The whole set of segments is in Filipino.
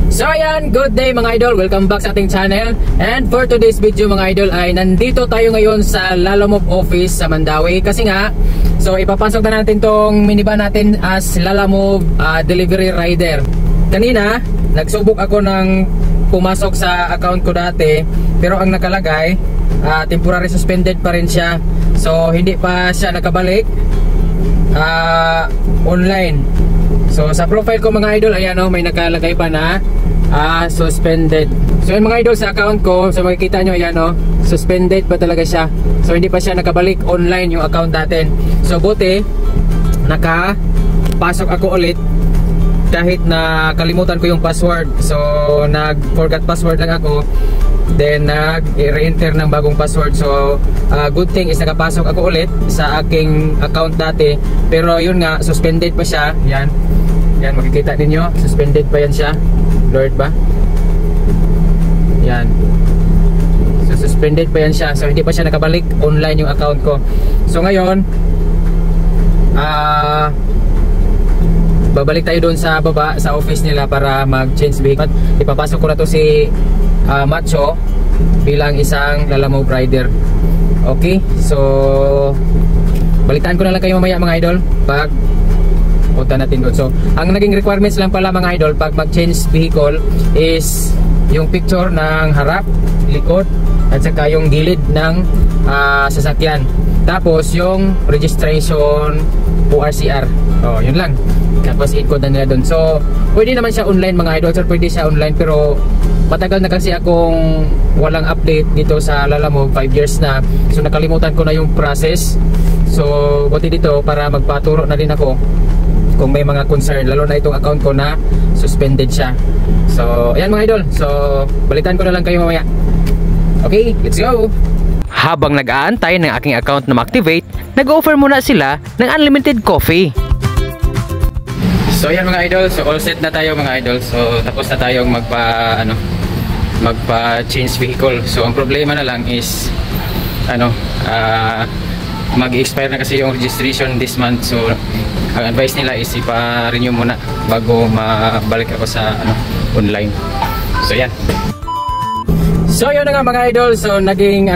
So ayan, good day mga idol, welcome back sa ating channel. And for today's video mga idol ay nandito tayo ngayon sa Lalamove office sa Mandawi. Kasi nga, so ipapasok na natin tong minivan natin as Lalamove delivery rider. Kanina, nagsubok ako ng pumasok sa account ko dati, pero ang nakalagay, temporary suspended pa rin siya. So hindi pa siya nakabalik online. So sa profile ko mga idol, ayan o, may nakalagay pa na suspended. So yun mga idol, sa account ko, so makikita nyo, ayan o, suspended pa talaga siya. So hindi pa siya nakabalik online yung account natin. So buti nakapasok ako ulit kahit na kalimutan ko yung password. So nag-forgot password lang ako, then nag-re-enter ng bagong password. So good thing is nakapasok ako ulit sa aking account dati. Pero yun nga, suspended pa siya. Yan, yan, makikita ninyo, suspended pa yan siya. Lord ba? Yan. So suspended pa yan siya. So hindi pa siya nakabalik online yung account ko. So ngayon, babalik tayo doon sa baba sa office nila para mag-change vehicle. Ipapasok ko na to si Macho bilang isang Lalamove rider. Okay, so balitaan ko na lang kayo mamaya mga idol pag punta natin doon. So ang naging requirements lang pala mga idol pag mag-change vehicle is yung picture ng harap, likod at saka yung gilid ng sasakyan. Tapos yung registration ORCR. Oh, yun lang. Tapos i-code na nila doon. So pwede naman siya online mga idol. So pwede siya online, pero matagal na kasi akong walang update dito sa Lalamove, 5 years na. So nakalimutan ko na yung process. So buti dito para magpaturo na din ako kung may mga concern, lalo na itong account ko na suspended siya. So ayan mga idol, so balitan ko na lang kayo mamaya. Okay, let's go! Habang nag-aantay ng aking account na ma-activate, nag-offer muna sila ng unlimited coffee. So ayan mga idol, so all set na tayo mga idol. So tapos na tayong magpa-change vehicle. So ang problema na lang is mag-expire na kasi yung registration this month. So ang advice nila is ipa-renew muna bago mabalik ako sa online. So yan. So yun na nga mga idol, so naging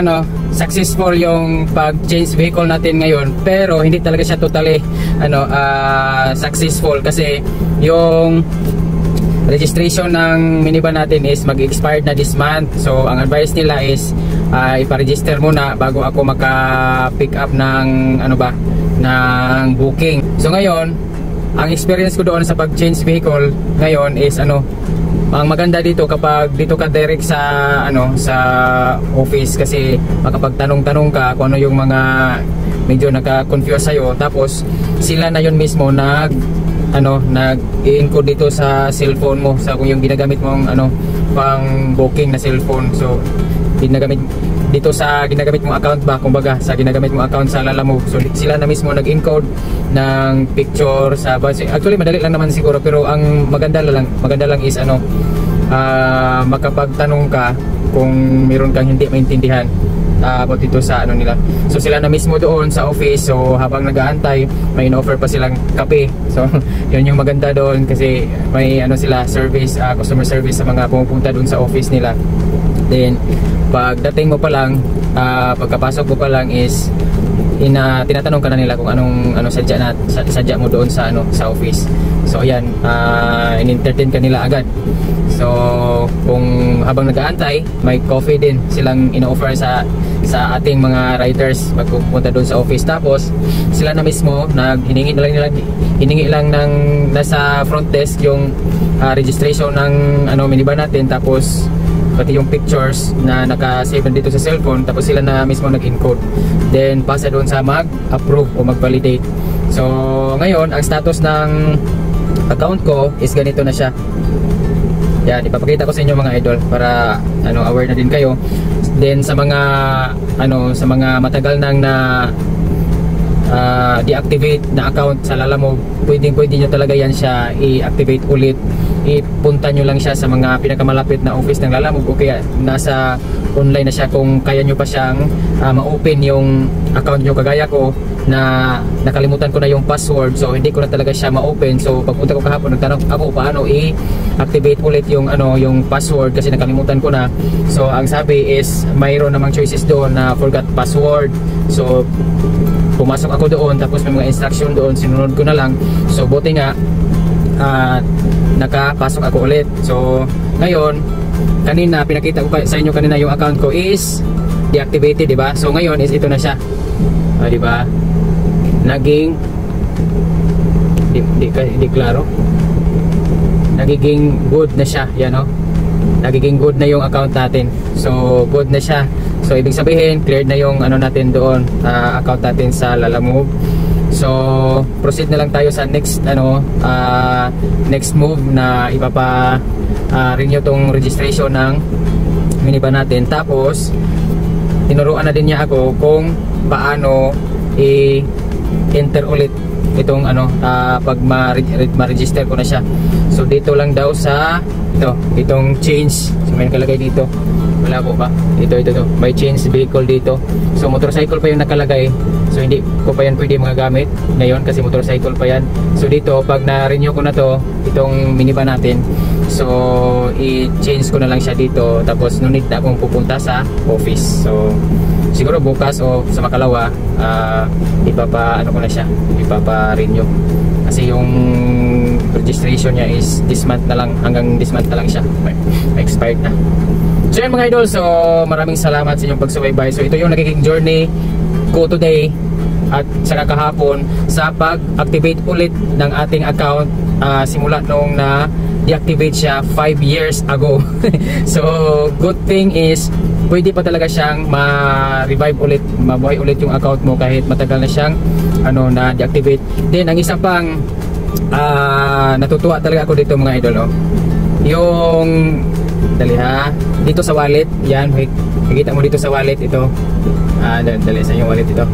successful yung pag-change vehicle natin ngayon, pero hindi talaga siya totally successful kasi yung registration ng minivan natin is mag-expired na this month. So ang advice nila is ipa-register muna bago ako maka-pick up ng ng booking. So ngayon, ang experience ko doon sa pag-change vehicle ngayon is ang maganda dito kapag dito ka direct sa sa office, kasi makapagtanong-tanong ka kung ano yung mga medyo naka-confuse sa'yo, tapos sila na yun mismo nag-i-encode dito sa cellphone mo, sa kung yung ginagamit mong pang booking na cellphone. So ginagamit dito sa ginagamit mong account ba, kumbaga sa ginagamit mong account sa Lalamove. So sila na mismo nag-encode ng picture sa base. Actually madali lang naman siguro, pero ang maganda lang is makapagtanong ka kung meron kang hindi maintindihan about dito sa nila. So sila na mismo doon sa office. So habang nag-aantay, may in-offer pa silang kape. So yun yung maganda doon, kasi may sila service, customer service sa mga pumupunta doon sa office nila. Then pagdating mo pa lang, pagkapasok mo pa lang is tinatanong ka na nila kung anong sadya mo doon sa sa office. So ayan, in-entertain ka nila agad. So kung habang nag-aantay, may coffee din silang in-offer sa ating mga riders pagpupunta doon sa office. Tapos sila na mismo hiningi lang ng nasa front desk yung registration ng minivan natin, tapos pati yung pictures na naka-save dito sa cellphone, tapos sila na mismo nag-encode, then pasa doon sa mag-approve o mag-validate. So ngayon, ang status ng account ko is ganito na siya. Yan, ipapakita ko sa inyo mga idol para aware na din kayo. Then sa mga matagal nang deactivate na account sa Lalamove, pwede nyo talaga yan siya i-activate ulit. Ipunta nyo lang siya sa mga pinakamalapit na office ng Lalamove, o kaya nasa online na siya kung kaya nyo pa siyang ma-open yung account nyo. Kagaya ko, na nakalimutan ko na yung password, so hindi ko na talaga siya ma-open. So pagpunta ko kahapon, nagtanong ako paano i-activate ulit yung yung password kasi nakalimutan ko na. So ang sabi is mayroon namang choices doon na forgot password. So pumasok ako doon, tapos may mga instruction doon, sinunod ko na lang. So buti nga nakapasok ako ulit. So ngayon, kanina pinakita ko sa inyo kanina yung account ko is deactivated, di ba? So ngayon is ito na siya. Di ba? Naging di klaro. Nagiging good na siya, yan oh. Nagiging good na yung account natin. So good na siya. So ibig sabihin cleared na yung natin doon, account natin sa Lalamove. So proceed na lang tayo sa next next move na renew tong registration ng minivan natin. Tapos tinuruan na din niya ako kung paano i-enter ulit itong pag ma-register ko na siya. So dito lang daw sa itong change. So may nakalagay dito. Wala po ba? Ito. May change vehicle dito. So motorcycle pa yung nakalagay. So hindi ko pa yan pwede magagamit ngayon kasi motorcycle pa yan. So dito pag na-renew ko na itong minivan natin, so i-change ko na lang siya dito. Tapos no need na akong pupunta sa office. So siguro bukas o sa makalawa ko na siya, ipapa-renew kasi yung registration niya is this month na lang, hanggang this month na lang siya, may expired na. So yan mga idol, so maraming salamat sa inyong pagsubaybay. So ito yung nagiging journey ko today at saka kahapon sa pag-activate ulit ng ating account simula nung na deactivate siya 5 years ago. So good thing is pwede pa talaga siyang ma-revive ulit, mabuhay ulit yung account mo kahit matagal na siyang na deactivate. Then ang isa pang natutuwa talaga ako dito mga idol, yung dali dito sa wallet, yan, makikita mo dito sa wallet ito. Dali sa yung wallet ito.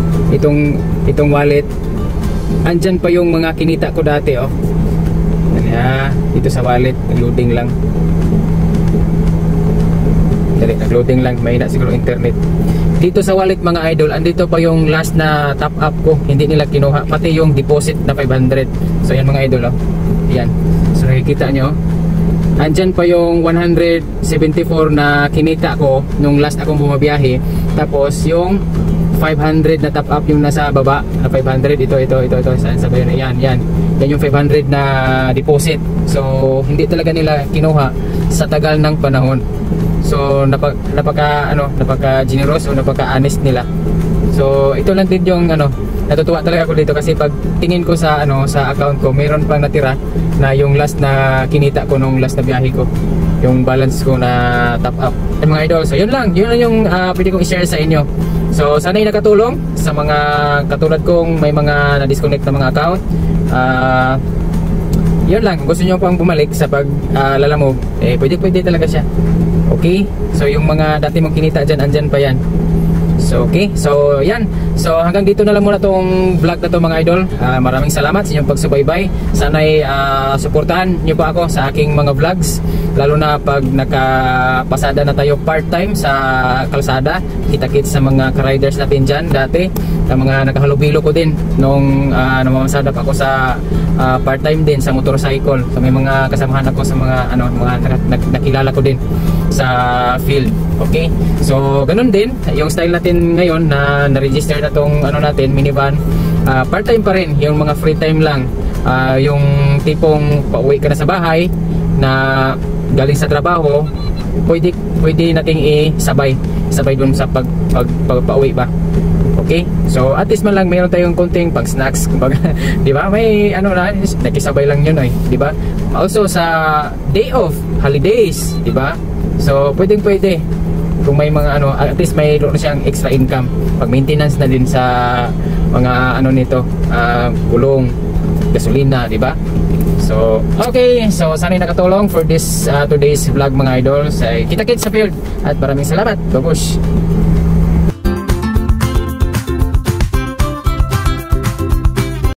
Itong wallet, andyan pa yung mga kinita ko dati, dali dito sa wallet, nag-loading lang. Dali, nag-loading lang, mahina siguro internet. Dito sa wallet mga idol, andito pa yung last na top up ko, hindi nila kinuha, pati yung deposit na 500. So yan mga idol, yan. So nakikita nyo, andyan pa yung 174 na kinita ko nung last akong bumabiyahe. Tapos yung 500 na top up yung nasa baba na 500, ito saan sa bayan, yan yung 500 na deposit. So hindi talaga nila kinuha sa tagal ng panahon. So napaka generous o napaka honest nila. So ito lang din yung natutuwa talaga ako dito kasi pag tingin ko sa sa account ko, mayroon pang natira na yung last na kinita ko nung last na biyahe ko, yung balance ko na top up. Mga idol, so yun lang yung pwede kong i-share sa inyo. So sana'y nakatulong sa mga katulad kong may mga na-disconnect na mga account. Yun lang, gusto nyo pang bumalik sa pag Lalamove, pwede talaga siya. Okay, so yung mga dati mong kinita dyan, andyan pa yan. So okay, so yan. So hanggang dito na lang muna tong vlog na to mga idol. Maraming salamat sa inyong pagsubaybay. Sana'y suportahan nyo pa ako sa aking mga vlogs, lalo na pag nakapasada na tayo part-time sa kalsada. Kita-kits sa mga ka-riders natin dyan dati, sa mga nakahalubilo ko din nung namamasada pa ako sa part-time din sa motorcycle. So may mga kasamahan ako sa mga nakilala ko din sa field. Okay, so ganun din yung style natin ngayon na na-register na tong natin minivan. Part-time pa rin, yung mga free time lang, yung tipong pauwi ka na sa bahay na galing sa trabaho, pwede nating isabay dun sa pauwi ba. Okay, so at least man lang mayroon tayong konting pag snacks, kumbaga, di ba? May nakisabay lang yun, di ba? Also sa day off, holidays, di ba? So pwede kung may mga at least may siyang extra income, pag maintenance na din sa mga nito, gulong, gasolina, di ba? So okay, so sana'y nakatulong for this today's vlog mga idol. Kita-kits sa field at maraming salamat. Babush.